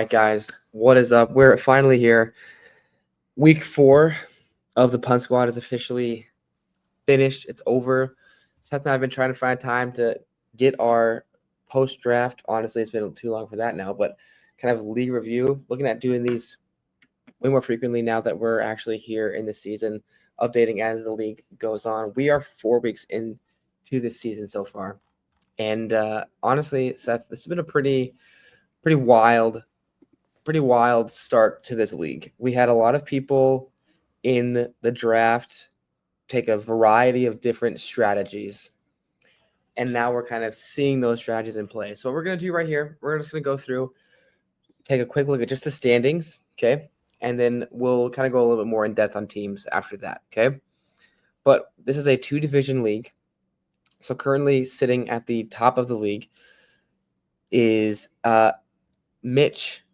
Right, guys, what is up? We're finally here. Week 4 of the Punt Squad is officially finished. It's over. Seth and I have been trying to find time to get our post-draft. Honestly, it's been too long for that now, but kind of league review. Looking at doing these way more frequently now that we're actually here in the season, updating as the league goes on. We are 4 weeks into this season so far. And honestly, Seth, this has been a pretty wild start to this league. We had a lot of people in the draft take a variety of different strategies. And now we're kind of seeing those strategies in play. So what we're going to do right here, we're just going to go through, take a quick look at just the standings, okay? And then we'll kind of go a little bit more in depth on teams after that, okay? But this is a 2-division league. So currently sitting at the top of the league is Mitch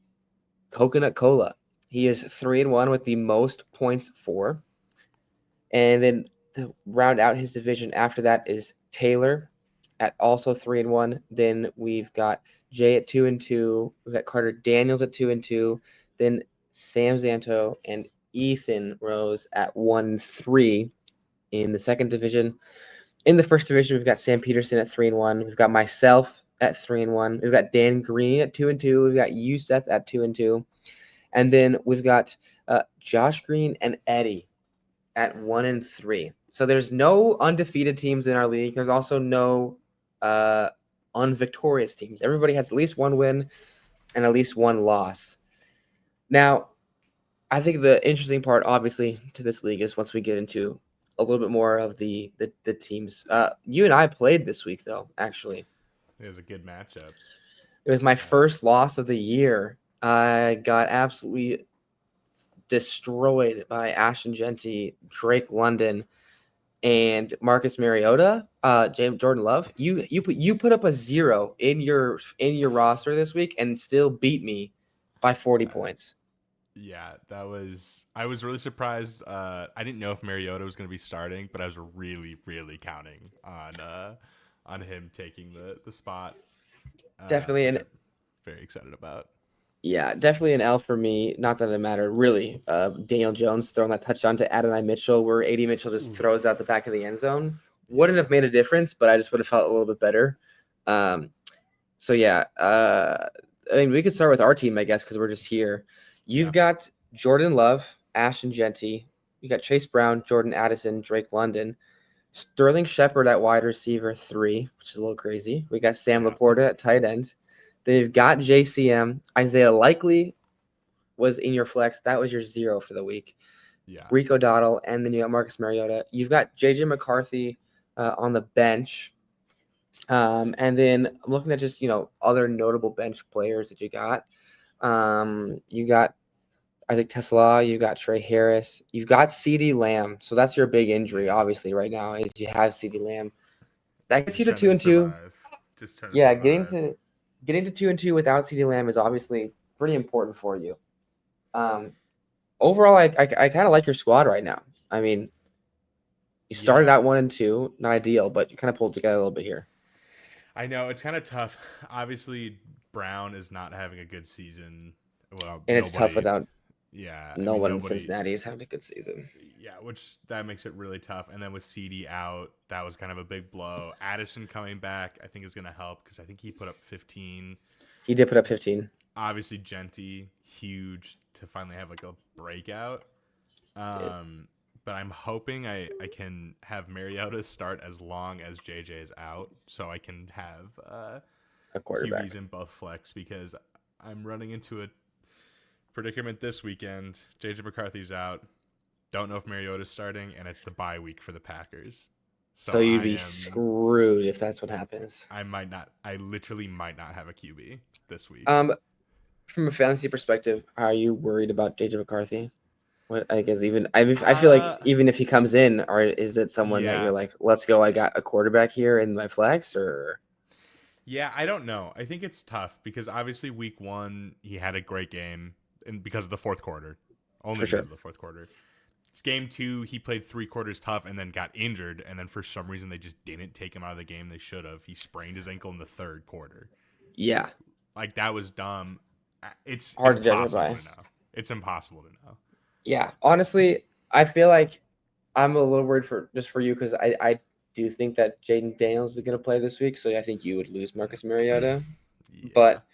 Coconut Cola. He is 3-1 with the most points for. And then to round out his division after that is Taylor at also 3-1. Then we've got Jay at 2-2. We've got Carter Daniels at 2-2. Then Sam Zanto and Ethan Rose at 1-3 in the second division. In the first division, we've got Sam Peterson at 3-1. We've got myself at 3-1. We've got Dan Green at 2-2. We've got Youssef at 2-2. And then we've got Josh Green and Eddie at 1-3. So there's no undefeated teams in our league. There's also no unvictorious teams. Everybody has at least one win and at least one loss. Now, I think the interesting part, obviously, to this league is once we get into a little bit more of the teams. You and I played this week, though, actually. It was a good matchup. It was my first loss of the year. I got absolutely destroyed by Ashton Genty, Drake London, and Marcus Mariota. James Jordan Love. You put up a 0 in your roster this week and still beat me by 40 points. Yeah, I was really surprised. I didn't know if Mariota was going to be starting, but I was really, really counting on him taking the spot. Definitely an very excited about. Yeah, definitely an L for me. Not that it mattered, really. Daniel Jones throwing that touchdown to Adonai Mitchell, where A.D. Mitchell just throws out the back of the end zone. Wouldn't have made a difference, but I just would have felt a little bit better. So yeah, I mean, we could start with our team, I guess, because we're just here. You've got Jordan Love, Ashton Genty. You got Chase Brown, Jordan Addison, Drake London, Sterling Shepard at wide receiver 3, which is a little crazy. We got Sam Laporta at tight end. They've got JCM. Isaiah Likely was in your flex. That was your 0 for the week. Yeah. Rico Dottle, and then you got Marcus Mariota. You've got JJ McCarthy on the bench. And then I'm looking at just, other notable bench players that you got. You got Isaac Tesla. You got Trey Harris. You've got CeeDee Lamb. So that's your big injury, obviously, right now, is you have CeeDee Lamb. That gets you to 2-2. Yeah, getting to 2-2 without CeeDee Lamb is obviously pretty important for you. Overall, I kind of like your squad right now. I mean, you started out 1-2, not ideal, but you kind of pulled together a little bit here. I know it's kind of tough. Obviously, Brown is not having a good season. Well, and it's tough without. No one in Cincinnati is having a good season. Yeah, which that makes it really tough. And then with CD out, that was kind of a big blow. Addison coming back, I think is going to help because I think he put up 15. He did put up 15. Obviously, Genty, huge to finally have like a breakout. But I'm hoping I can have Mariota start as long as JJ is out, so I can have a quarterback QBs in both flex because I'm running into a predicament this weekend. JJ McCarthy's out. Don't know if Mariota's starting, and it's the bye week for the Packers. So you'd be screwed if that's what happens. I literally might not have a QB this week. From a fantasy perspective, are you worried about JJ McCarthy? What I guess I feel like even if he comes in, or is it someone that you're like, let's go, I got a quarterback here in my flex, or? Yeah, I don't know. I think it's tough because obviously week 1 he had a great game, and because of the fourth quarter, only because of the fourth quarter. It's game 2, he played 3 quarters tough and then got injured, and then for some reason they just didn't take him out of the game. They should have. He sprained his ankle in the third quarter. Yeah, like that was dumb. It's Hard to judge it impossible by. to know. It's impossible to know. Yeah, honestly, I feel like I'm a little worried for you because I do think that Jaden Daniels is going to play this week, so I think you would lose Marcus Mariota. Yeah. But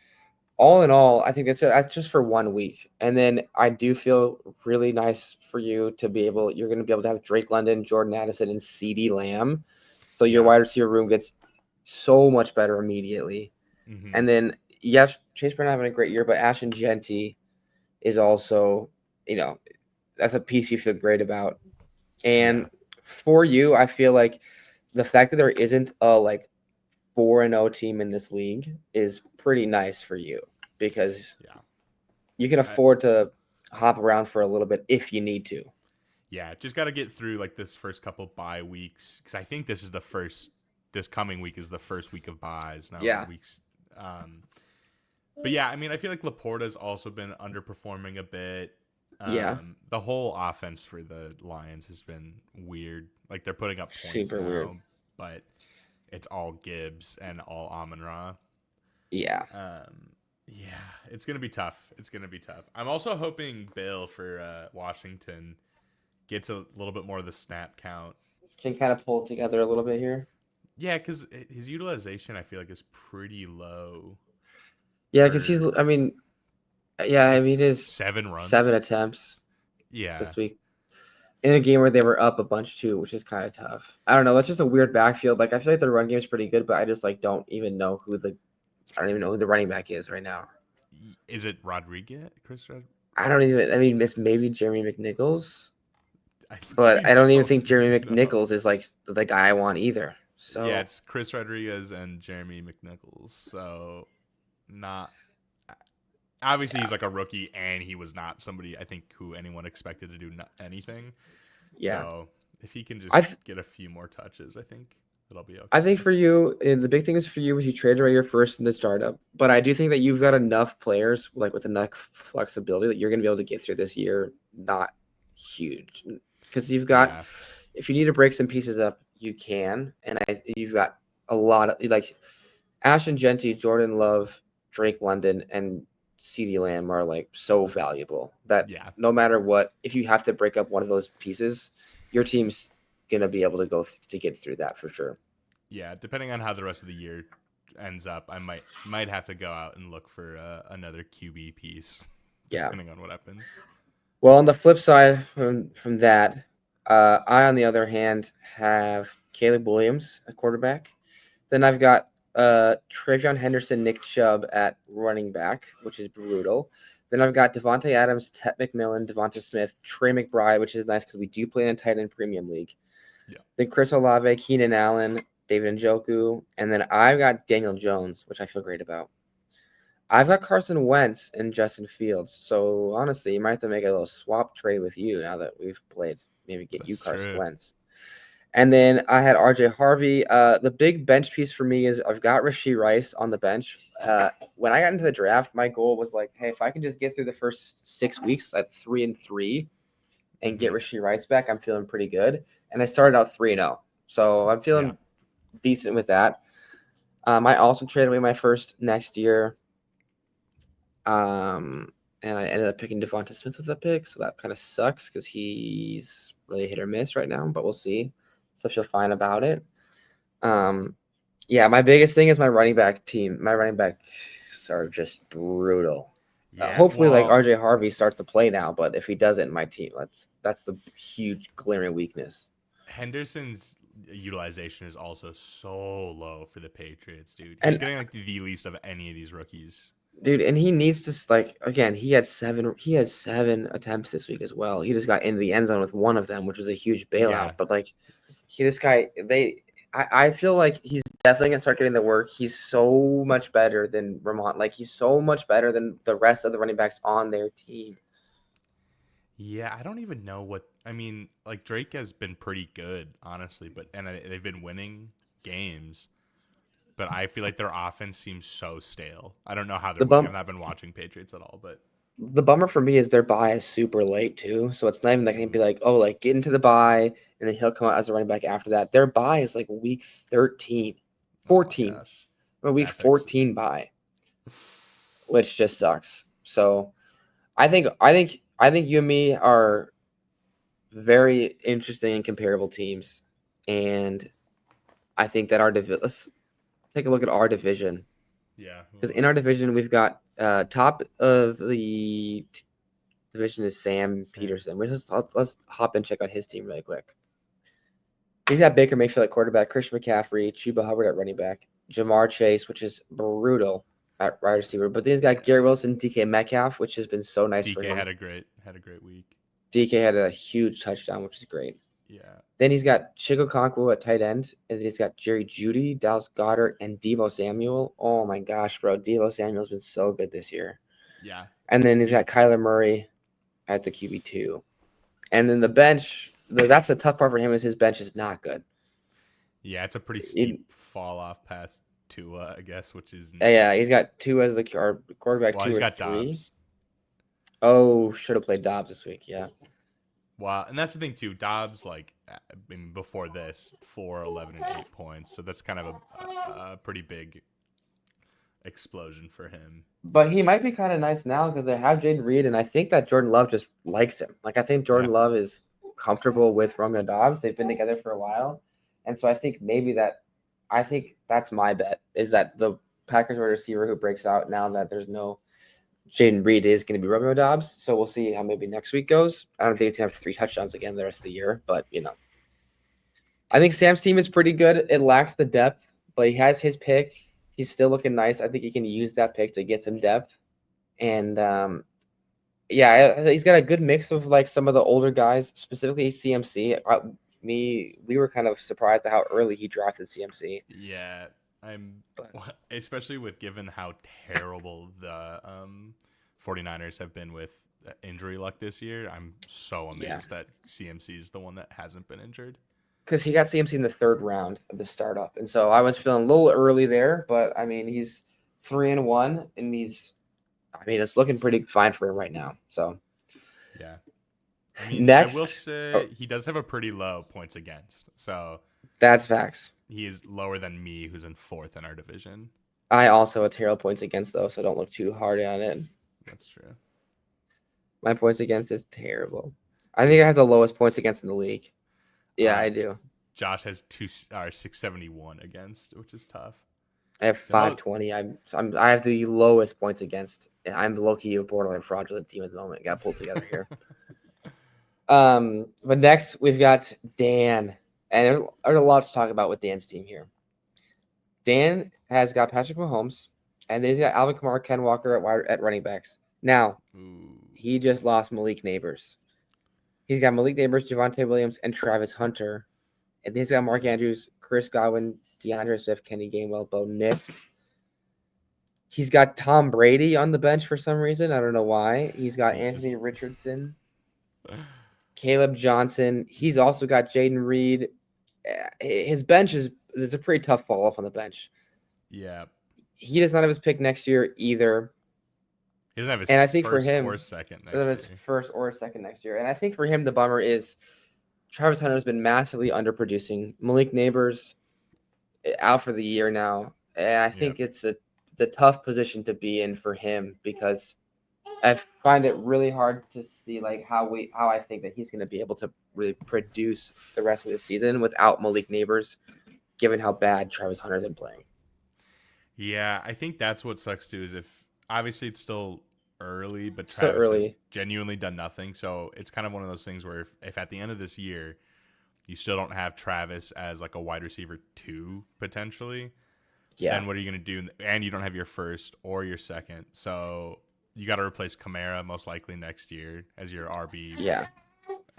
all in all, I think that's just for 1 week, and then I do feel really nice for you to be able. You're going to be able to have Drake London, Jordan Addison, and CeeDee Lamb, so your Yeah. wide receiver room gets so much better immediately. Mm-hmm. And then yes, Chase Brown having a great year, but Ashton Genty is also, that's a piece you feel great about. Yeah. And for you, I feel like the fact that there isn't a 4-0 team in this league is pretty nice for you because Yeah. you can afford to hop around for a little bit if you need to. Yeah. Just got to get through like this first couple bye weeks because I think this coming week is the first week of buys. Now we're Yeah. weeks. But yeah, I mean, I feel like Laporta's also been underperforming a bit. Yeah. The whole offense for the Lions has been weird. Like they're putting up points Super weird. now, but it's all Gibbs and all Amon-Ra. Yeah. Yeah, it's gonna be tough. It's gonna be tough. I'm also hoping Bill for Washington gets a little bit more of the snap count. Can kind of pull it together a little bit here. Yeah, because his utilization I feel like is pretty low. Yeah, because For it it's is 7 7 runs. attempts Yeah, this week in a game where they were up a bunch too, which is kind of tough. I don't know. That's just a weird backfield. Like I feel like the run game is pretty good, but I just don't even know I don't even know who the running back is right now. is it Rodriguez? Chris Rodriguez? I don't even. I mean, miss maybe Jeremy McNichols, I but I don't even don't think Jeremy know. McNichols is the guy I want either. Yeah, So it's Chris Rodriguez and Jeremy McNichols. So not obviously he's yeah, like a rookie, and he was not somebody I think who anyone expected to do anything. yeah. So if he can just I th- get a few more touches, I think it'll be I think okay. for you, the big thing is for you is you traded away your first in the startup, but I do think that you've got enough players with enough flexibility that you're going to be able to get through this year. Not huge because you've got. Yeah, If you need to break some pieces up, you can, and you've got a lot of Ashton Genty, Jordan Love, Drake London, and CeeDee Lamb are so valuable that yeah, no matter what, if you have to break up one of those pieces, your team's gonna be able to to get through that for sure. yeah. Depending on how the rest of the year ends up, I might have to go out and look for another QB piece, Yeah. depending on what happens. Well, on the flip side from that, I on the other hand have Caleb Williams at quarterback. Then I've got Travion Henderson, Nick Chubb at running back, which is brutal. Then I've got Devontae Adams, Ted McMillan, Devonta Smith, Trey McBride, which is nice because we do play in a tight end premium league. Yeah, Then Chris Olave, Keenan Allen, David Njoku, and then I've got Daniel Jones, which I feel great about. I've got Carson Wentz and Justin Fields. So honestly, you might have to make a little swap trade with you now that we've played. Maybe get you that's Carson true. Wentz. And then I had RJ Harvey. The big bench piece for me is I've got Rashee Rice on the bench. When I got into the draft, my goal was hey, if I can just get through the first 6 weeks at 3-3 and get Mm-hmm. Rashee Rice back, I'm feeling pretty good. And I started out 3-0. So I'm Yeah, feeling decent with that. I also traded away my first next year. And I ended up picking Devonta Smith with that pick, so that kind of sucks because he's really hit or miss right now. But we'll see. Stuff you'll find about it. Yeah, my biggest thing is my running back team. My running backs are just brutal. yeah. Hopefully, Well, RJ Harvey starts to play now, but if he doesn't, my team that's the huge glaring weakness. Henderson's utilization is also so low for the Patriots, dude. He's And getting the least of any of these rookies. dude, and he needs to again. He had seven attempts this week as well. He just got into the end zone with one of them, which was a huge bailout. Yeah, But this guy, I feel like he's definitely gonna start getting the work. He's so much better than Vermont. He's so much better than the rest of the running backs on their team. yeah. I don't even know what. I mean, like Drake has been pretty good, honestly, and they've been winning games. But I feel like their offense seems so stale. I don't know how they're The winning. bum I've not been watching Patriots at all, but the bummer for me is their bye is super late too. So it's not even gonna be get into the bye and then he'll come out as a running back after that. Their bye is week 13, oh my 14, gosh, or week that's actually 14 bye, which just sucks. So I think you and me are very interesting and comparable teams, and I think that let's take a look at our division. Yeah. Because in our division, we've got top of the division is Sam Peterson. Let's hop and check out his team really quick. He's got Baker Mayfield at quarterback, Christian McCaffrey, Chuba Hubbard at running back, Jamar Chase, which is brutal at wide receiver. But then he's got Garrett Wilson, DK Metcalf, which has been so nice for him. DK had a great week. DK had a huge touchdown, which is great. Yeah. Then he's got Chico Conquo at tight end, and then he's got Jerry Jeudy, Dallas Goedert, and Deebo Samuel. Oh my gosh, bro. Deebo Samuel's been so good this year. Yeah. And then he's got Kyler Murray at the QB2. And then the bench, that's the tough part for him is his bench is not good. Yeah, it's a pretty steep fall off past Tua, I guess, which is... Yeah, he's got Tua as the quarterback, well, 2 he's or got 3. Dobbs. Oh, should have played Dobbs this week, yeah. Wow, and that's the thing, too. Dobbs, before this, 4, 11, and 8 points. So that's kind of a pretty big explosion for him. But he might be kind of nice now because they have Jaden Reed, and I think that Jordan Love just likes him. I think Jordan Love is comfortable with Romeo Dobbs. They've been together for a while. And so I think that's my bet, is that the Packers wide receiver who breaks out now that there's no Jaden Reed is going to be Romeo Dobbs. So we'll see how maybe next week goes. I don't think he's going to have 3 touchdowns again the rest of the year, but, I think Sam's team is pretty good. It lacks the depth, but he has his pick. He's still looking nice. I think he can use that pick to get some depth. And, he's got a good mix of, some of the older guys, specifically CMC. We were kind of surprised at how early he drafted CMC. Yeah, especially given how terrible the 49ers have been with injury luck this year. I'm so amazed that CMC is the one that hasn't been injured. Because he got CMC in the 3rd round of the startup. And so I was feeling a little early there, but he's 3-1 and it's looking pretty fine for him right now. So yeah. Next, I will say he does have a pretty low points against. So that's facts. He is lower than me, who's in 4th in our division. I also have terrible points against, though, so don't look too hard on it. That's true. My points against is terrible. I think I have the lowest points against in the league. Yeah, I do. Josh has 671 against, which is tough. I have 520. I have the lowest points against. I'm low-key a borderline fraudulent team at the moment. Got to pull together here. But next we've got Dan, and there's a lot to talk about with Dan's team here. Dan has got Patrick Mahomes, and then he's got Alvin Kamara, Ken Walker at running backs. Now, he just lost Malik Neighbors. He's got Malik Neighbors, Javonte Williams, and Travis Hunter. And then he's got Mark Andrews, Chris Godwin, DeAndre Swift, Kenny Gainwell, Bo Nix. He's got Tom Brady on the bench for some reason. I don't know why. He's got Anthony Richardson, Caleb Johnson. He's also got Jaden Reed. His bench it's a pretty tough fall off on the bench. Yeah. He does not have his pick next year either. He doesn't have his first or second next year. His first or second next year. And I think for him, the bummer is Travis Hunter has been massively underproducing. Malik Neighbors out for the year now. And I think it's the tough position to be in for him because I find it really hard to see how I think that he's going to be able to really produce the rest of the season without Malik Neighbors, given how bad Travis Hunter's been playing. Yeah, I think that's what sucks too. Is if obviously it's still early, but Travis has genuinely done nothing. So it's kind of one of those things where if at the end of this year you still don't have Travis as a wide receiver 2 potentially, then what are you going to do? And you don't have your first or your second, so you got to replace Kamara most likely next year as your RB. Yeah.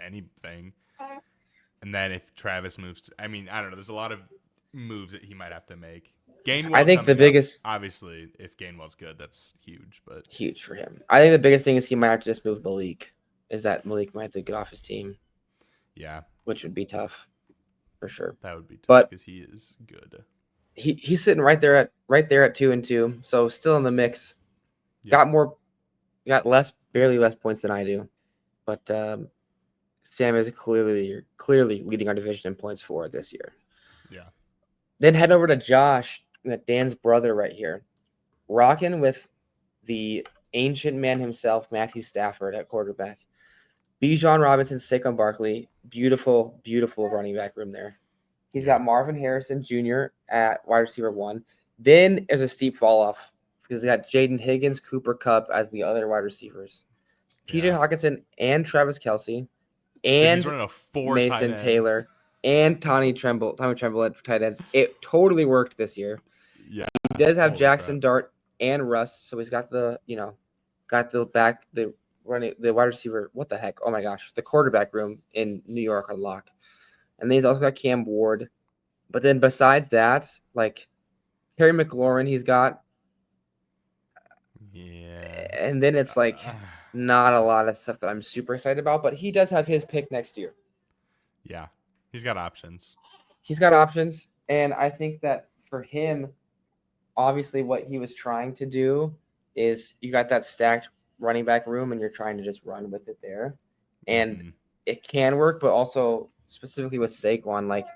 Anything. And then if Travis moves, I don't know. There's a lot of moves that he might have to make. Gainwell, I think the biggest, obviously, if Gainwell's good, that's huge. But huge for him. I think the biggest thing is he might have to just move Malik. Is that Malik might have to get off his team? Yeah, which would be tough, for sure. That would be tough because he is good. He's sitting right there at 2-2, so still in the mix. Yep. Got barely less points than I do, but Sam is clearly leading our division in points for this year. Yeah. Then head over to Josh, Dan's brother right here, rocking with the ancient man himself, Matthew Stafford at quarterback. Bijan Robinson, Saquon Barkley, beautiful, beautiful running back room there. He's got Marvin Harrison Jr. at wide receiver 1. Then there's a steep fall off because they got Jaden Higgins, Cooper Kupp as the other wide receivers. TJ Hawkinson and Travis Kelce and he's running a 4 Mason tight ends. Taylor and Tommy Tremble at tight ends. It totally worked this year. Yeah. He does have Jackson Dart and Russ, so he's got the wide receiver. What the heck? Oh my gosh, the quarterback room in New York on lock. And then he's also got Cam Ward. But then besides that, like Terry McLaurin, he's got. Yeah. And then it's like not a lot of stuff that I'm super excited about, but he does have his pick next year. Yeah. He's got options. And I think that for him, obviously what he was trying to do is you got that stacked running back room and you're trying to just run with it there. And it can work, but also specifically with Saquon, like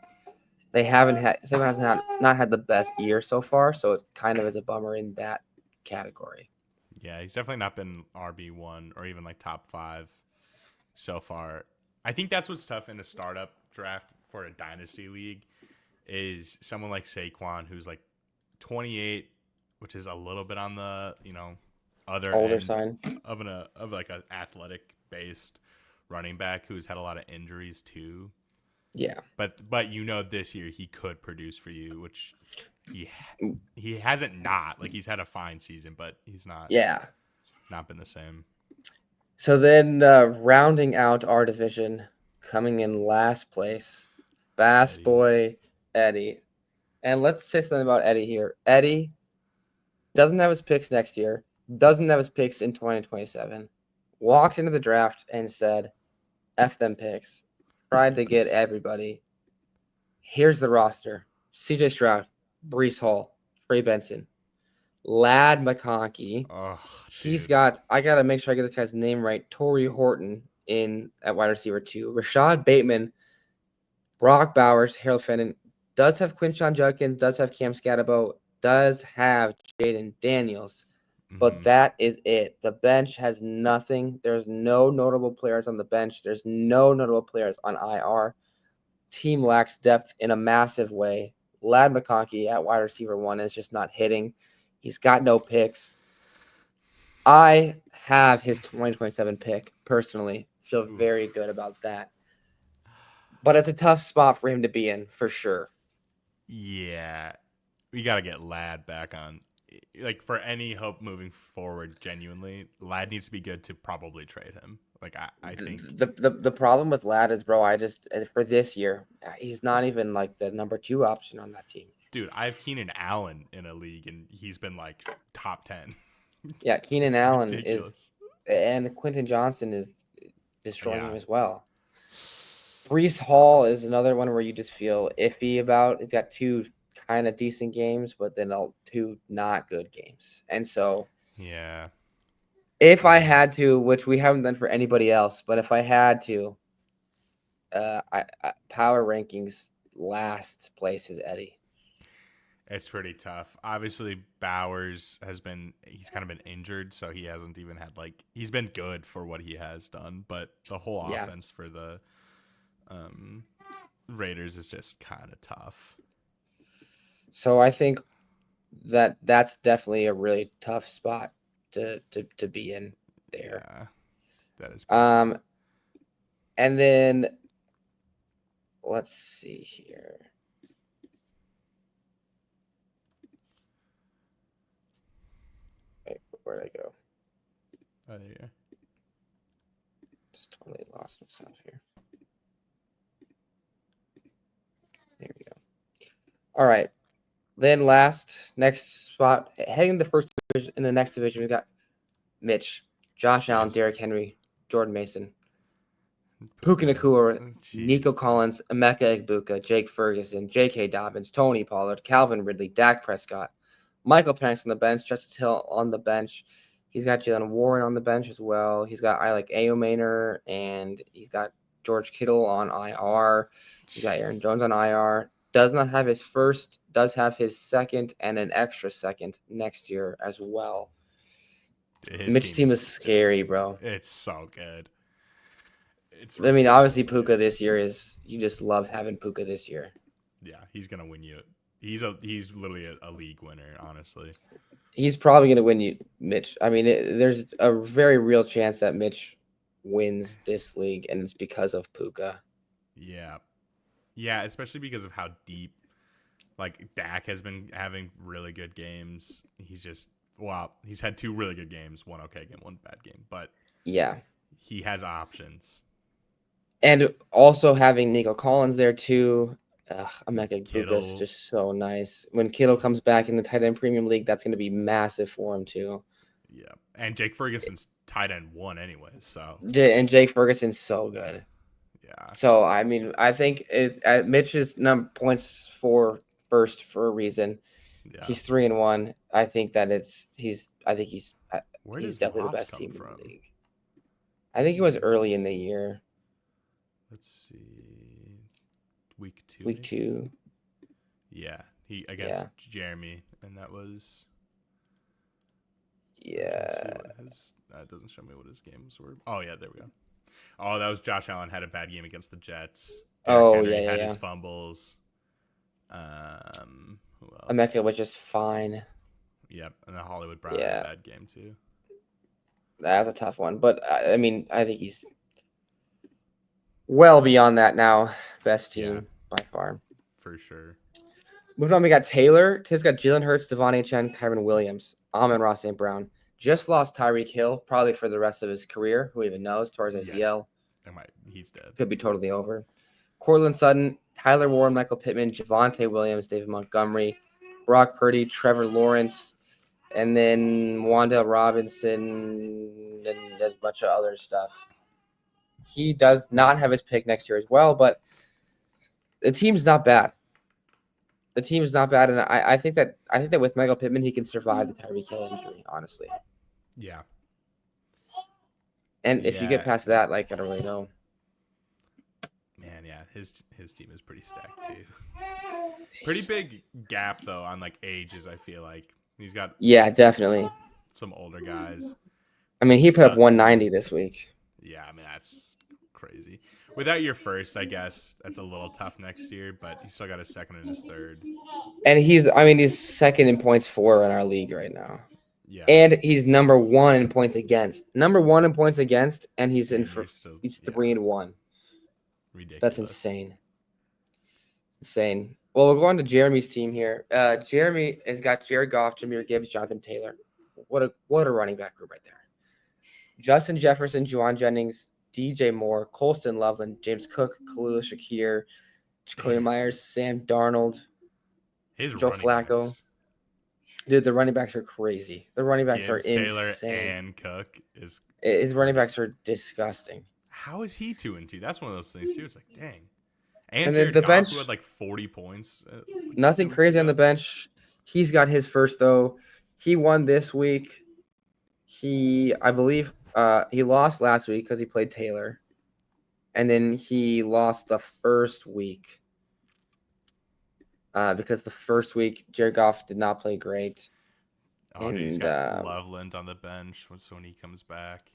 Saquon hasn't not had the best year so far, so it kind of is a bummer in that category. Yeah, he's definitely not been RB1 or even like top 5 so far. I think that's what's tough in a startup draft for a dynasty league is someone like Saquon who's like 28, which is a little bit on the, other older end side of like an athletic based running back who's had a lot of injuries too. Yeah. But this year he could produce for you, which he hasn't not. Like he's had a fine season, but he's not not been the same. So then rounding out our division, coming in last place, Fast Boy Eddie. And let's say something about Eddie here. Eddie doesn't have his picks next year, doesn't have his picks in 2027. Walked into the draft and said, F them picks. Tried to get everybody. Here's the roster. CJ Stroud, Breece Hall, Trey Benson, Ladd McConkey. He's got, I got to make sure I get this guy's name right, Torrey Horton at wide receiver 2. Rashad Bateman, Brock Bowers, Harold Fenton, does have Quinshon Judkins, does have Cam Scatterbo, does have Jaden Daniels. But that is it. The bench has nothing. There's no notable players on the bench. There's no notable players on IR. Team lacks depth in a massive way. Ladd McConkey at wide receiver 1 is just not hitting. He's got no picks. I have his 2027 pick personally. Feel very good about that. But it's a tough spot for him to be in, for sure. Yeah. We got to get Ladd back on. Like, for any hope moving forward, genuinely, Ladd needs to be good to probably trade him. Like, I think. The problem with Ladd is, bro, for this year, he's not even, like, the number 2 option on that team. Dude, I have Keenan Allen in a league, and he's been, like, top 10. Yeah, Keenan Allen ridiculous. And Quentin Johnson is destroying him as well. Breece Hall is another one where you just feel iffy about. He's got 2 kind of decent games, but then 2 not good games. And so, if I had to, which we haven't done for anybody else, but if I had to, I power rankings, last place is Eddie. It's pretty tough. Obviously, Bowers he's kind of been injured, so he hasn't even had he's been good for what he has done, but the whole offense for the Raiders is just kind of tough. So I think that's definitely a really tough spot to be in there. Yeah, that is pretty tough. And then let's see here. Wait, where'd I go? Oh, there you go. Just totally lost myself here. There we go. All right. Then next spot, heading to the first division. In the next division, we got Mitch, Josh Allen, Derrick Henry, Jordan Mason, Puka Nacua, Nico Collins, Emeka Egbuka, Jake Ferguson, J.K. Dobbins, Tony Pollard, Calvin Ridley, Dak Prescott, Michael Penix on the bench, Justice Hill on the bench. He's got Jalen Warren on the bench as well. He's got Ayomaner, and he's got George Kittle on IR. He's got Aaron Jones on IR. Does not have his first, does have his second and an extra second next year as well. His Mitch's team team is is scary, bro. it's so good. It's I mean, obviously ridiculous Puka good. this year is you just love having Puka this year. Yeah, he's gonna win you. He's literally a league winner, honestly. He's probably going to win you, Mitch. I mean, there's a very real chance that Mitch wins this league, and it's because of Puka. Yeah, yeah, especially because of how deep like Dak has been having really good games. He's had 2 really good games, one okay game, one bad game, but Yeah. he has options. And also having Nico Collins there too. Emeka Buka's Kittle, just so nice. When Kittle comes back in the tight end premium league, that's going to be massive for him too. yeah, and Jake Ferguson's tight end 1 anyway, so And Jake Ferguson's so good. yeah, So I mean, I think Mitch's number points for first for a reason. yeah. He's 3-1. I think that Where he's does definitely the Loss best come team in the from? league. I think it was early in the year, Let's see, week 2 week maybe. 2. Yeah, he against Jeremy, and that was. I'm trying to see Yeah. what his. That doesn't show me what his games were. Oh yeah, there we go. Oh, that was Josh Allen had a bad game against the Jets. Derrick Oh Henry yeah, had yeah, his yeah. fumbles. Who else? Emeka was just fine. Yep, and then Hollywood Brown had a Yeah, bad game too. that's a tough one. But I mean, I think he's well beyond that now. Best Yeah, team by far. for sure. Moving on, we got Taylor. Taylor's got Jalen Hurts, Devontae Chen, Kyron Williams, Amon-Ra St. Brown. Just lost Tyreek Hill, probably for the rest of his career. Who even knows? Towards Yeah, ACL. he's dead. Could be totally over. Cortland Sutton, Tyler Warren, Michael Pittman, Javonte Williams, David Montgomery, Brock Purdy, Trevor Lawrence, and then Wanda Robinson and a bunch of other stuff. He does not have his pick next year as well, but the team's not bad. The team is not bad, and I think that with Michael Pittman he can survive the Tyreek Hill injury, honestly. Yeah. And if you get Yeah, past that, like I don't really know. man. Yeah, his team is pretty stacked too. Pretty big gap though on like ages. I feel like he's got Yeah, definitely. some older guys. I mean, he put up Sutton. 190 this week. Yeah, I mean that's crazy. Without your first, I guess that's a little tough next year, but he still got his second and his third. And he's second in points for in our league right now. Yeah, And he's number 1 in points against. Number 1 in points against, and he's and you're still, he's 3-1. Ridiculous. That's insane. Insane. Well, we'll go on to Jeremy's team here. Jeremy has got Jared Goff, Jahmyr Gibbs, Jonathan Taylor. What a running back group right there. Justin Jefferson, Juwan Jennings, DJ Moore, Colston Loveland, James Cook, Khalil Shakir, Jacoby Myers, Sam Darnold, Joe Flacco. Backs. Dude, the running backs are crazy. The running backs Gibbs, are insane. Taylor, and Cook is. His running backs are disgusting. How is he 2-2? That's one of those things too. It's like, dang. And then Jared the Goff, bench, who had like 40 points. Nothing crazy on the bench. He's got his first though. He won this week. I believe, he lost last week because he played Taylor, and then he lost the first week because the first week Jared Goff did not play great. Oh, and he's got Loveland on the bench when he comes back.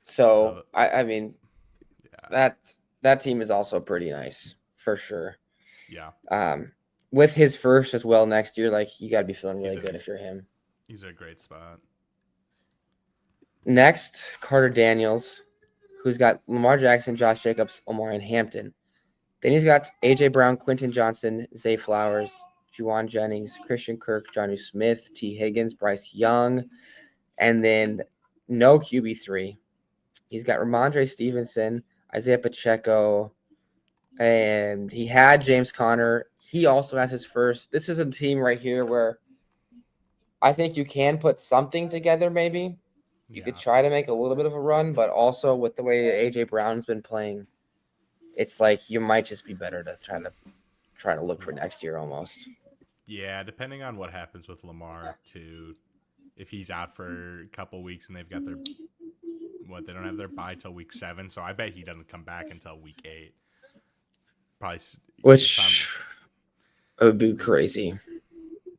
So I mean, yeah. that team is also pretty nice for sure. Yeah. With his first as well next year, like you got to be feeling really good if you're him. He's a great spot. Next, Carter Daniels, who's got Lamar Jackson, Josh Jacobs, Omar, and Hampton. Then he's got A.J. Brown, Quentin Johnson, Zay Flowers, Juwan Jennings, Christian Kirk, Jonnu Smith, T. Higgins, Bryce Young, and then no QB3. He's got Ramondre Stevenson, Isaiah Pacheco, and he had James Conner. He also has his first. This is a team right here where I think you can put something together maybe. You could try to make a little bit of a run, but also with the way A.J. Brown's been playing, it's like you might just be better to try to look for next year almost. Yeah, depending on what happens with Lamar too. If he's out for a couple weeks and they've got they don't have their bye till week 7, so I bet he doesn't come back until week 8. Probably, which would be crazy.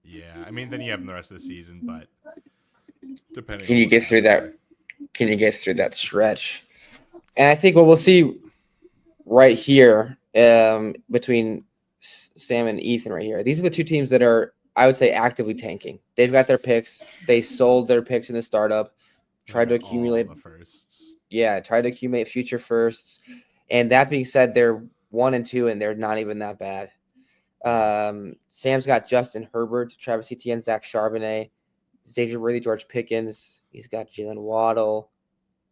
Yeah, I mean then you have him the rest of the season, but Depending Can on you what get through happens that? there. Can you get through that stretch? And I think what we'll see right here between Sam and Ethan right here. These are the two teams that are, I would say, actively tanking. They've got their picks. They sold their picks in the startup, They tried to got all accumulate. the firsts. Yeah, tried to accumulate future firsts. And that being said, they're 1-2, and they're not even that bad. Sam's got Justin Herbert, Travis Etienne, Zach Charbonnet, Xavier Worthy, George Pickens. He's got Jalen Waddle.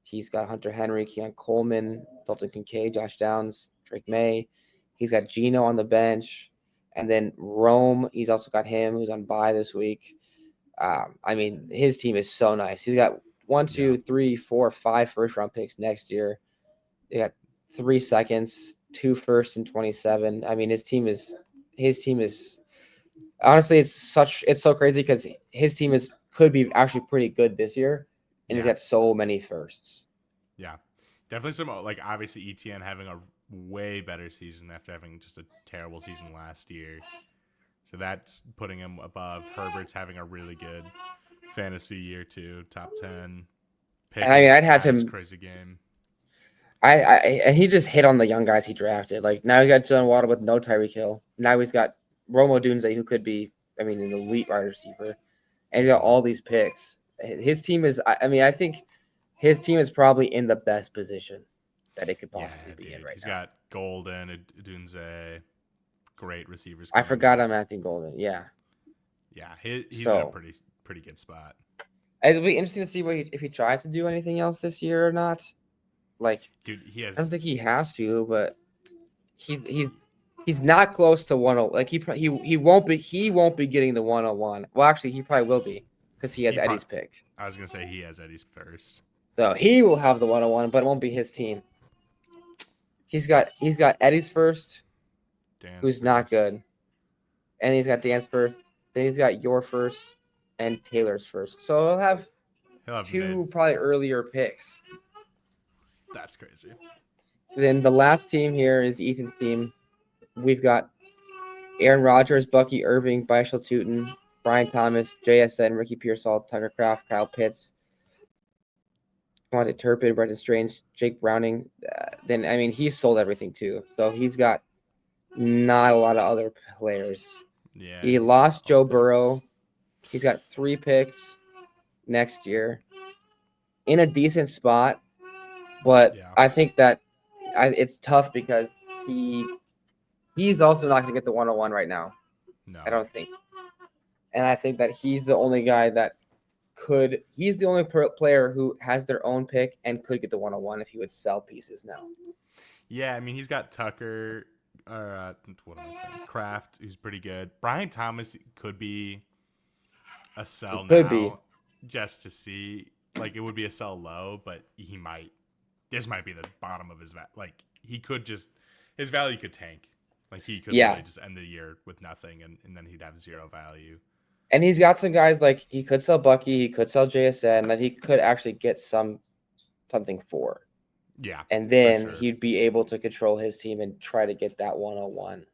He's got Hunter Henry, Keon Coleman, Dalton Kincaid, Josh Downs, Drake May. He's got Geno on the bench. And then Rome, he's also got him who's on bye this week. I mean, his team is so nice. He's got 1, 2, 3, 4, 5 first-round picks next year. They got 3 seconds, 2 firsts, and 27. I mean, his team is honestly, it's so crazy because his team could be actually pretty good this year, and he's got so many firsts. Yeah, definitely some, like, obviously ETN having a way better season after having just a terrible season last year. So that's putting him above. Herbert's having a really good fantasy year too, top 10. Pickens And I mean, I'd have had his him. crazy game. And he just hit on the young guys he drafted. Like now he got Jalen Waddle with no Tyreek Hill. Now he's got Romo Dunze, who could be, I mean, an elite wide receiver, and he's got all these picks. His team is, I mean, I think his team is probably in the best position that it could possibly be in right He's now. got Golden, Dunze, great receivers. I forgot up. I'm Anthony Golden. Yeah. Yeah, he's in a pretty good spot. It'll be interesting to see if he tries to do anything else this year or not. Like, dude, I don't think he has to, but he's not close to 101. Like he won't be getting the 101. Well, actually, he probably will be because he has Eddie's pick. I was gonna say he has Eddie's first, so he will have the 101, but it won't be his team. He's got Eddie's first, who's not good, and he's got Dan's first. Then he's got your first and Taylor's first. So he'll have 2 probably earlier picks. That's crazy. Then the last team here is Ethan's team. We've got Aaron Rodgers, Bucky Irving, Bishal Tootin, Brian Thomas, JSN, Ricky Pearsall, Tucker Kraft, Kyle Pitts, Devontae Turpin, Brendan Strange, Jake Browning. Then, I mean, he sold everything too. So he's got not a lot of other players. Yeah. He lost Joe Burrow. He's got 3 picks next year in a decent spot. But I think that it's tough because he's also not going to get the 101 right now. No. I don't think. And I think that he's the only guy that he's the only player who has their own pick and could get the 101 if he would sell pieces now. Yeah, I mean, he's got Tucker, Kraft, who's pretty good. Brian Thomas could be a sell now, just to see. Like, it would be a sell low, but this might be the bottom of his value. Like, his value could tank. Like, he could really just end the year with nothing, and then he'd have 0 value. And he's got some guys, like, he could sell Bucky, he could sell JSN, that he could actually get something for. Yeah. And then he'd be able to control his team and try to get that 101.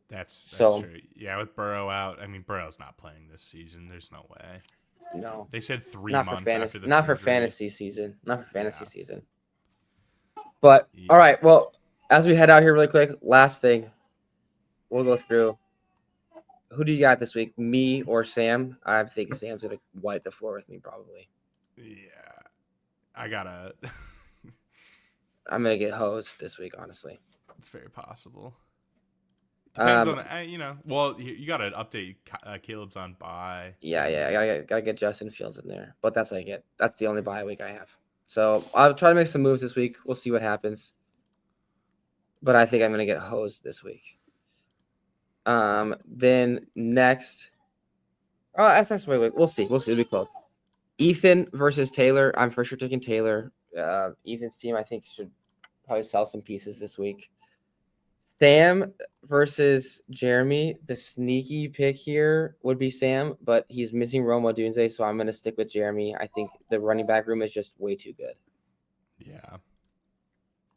That's true. Yeah, with Burrow out, I mean, Burrow's not playing this season. There's no way. No. They said 3 months after the Not for fantasy season. Not for fantasy season. But, all right, well, as we head out here really quick, last thing we'll go through. Who do you got this week, me or Sam? I think Sam's going to wipe the floor with me probably. Yeah. I got to... I'm going to get hosed this week, honestly. It's very possible. Depends on well, you got to update Caleb's on bye. Yeah. I gotta get Justin Fields in there. But that's like it. That's the only bye week I have. So I'll try to make some moves this week. We'll see what happens. But I think I'm going to get hosed this week. Then next. Oh, that's next week. We'll see. It'll be close. Ethan versus Taylor. I'm for sure taking Taylor. Ethan's team, I think, should probably sell some pieces this week. Sam versus Jeremy. The sneaky pick here would be Sam, but he's missing Romo Dunze, so I'm going to stick with Jeremy. I think the running back room is just way too good. Yeah.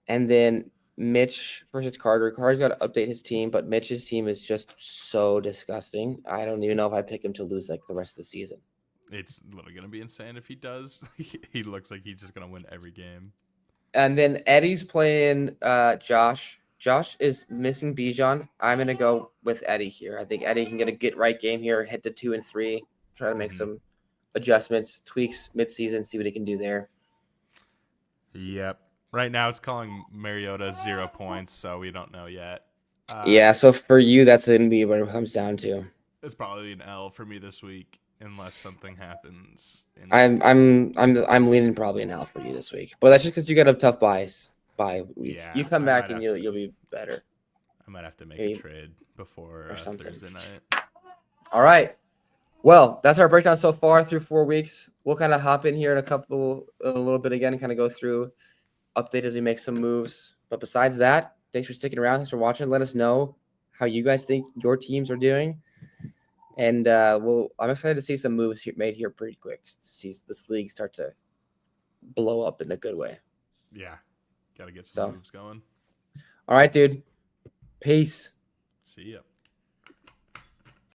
And then Mitch versus Carter. Carter's got to update his team, but Mitch's team is just so disgusting. I don't even know if I pick him to lose like the rest of the season. It's literally gonna be insane if he does. He looks like he's just gonna win every game. And then Eddie's playing Josh. Josh is missing Bijan. I'm gonna go with Eddie here. I think Eddie can get a get right game here, hit the 2 and 3, try to make some adjustments, tweaks midseason, see what he can do there. Yep. Right now it's calling Mariota 0 points, so we don't know yet. Yeah, so for you, that's gonna be what it comes down to. It's probably an L for me this week unless something happens. I'm leaning probably an L for you this week, but that's just because you got a tough bye week. Yeah, You come back and you'll be better. I might have to make a trade before Thursday night. All right. Well, that's our breakdown so far through 4 weeks. We'll kind of hop in here in a little bit again, and kind of go through, update as we make some moves. But besides that, thanks for sticking around. Thanks for watching. Let us know how you guys think your teams are doing. And I'm excited to see some moves made here pretty quick to see this league start to blow up in a good way. Yeah. Got to get some moves going. All right, dude. Peace. See ya.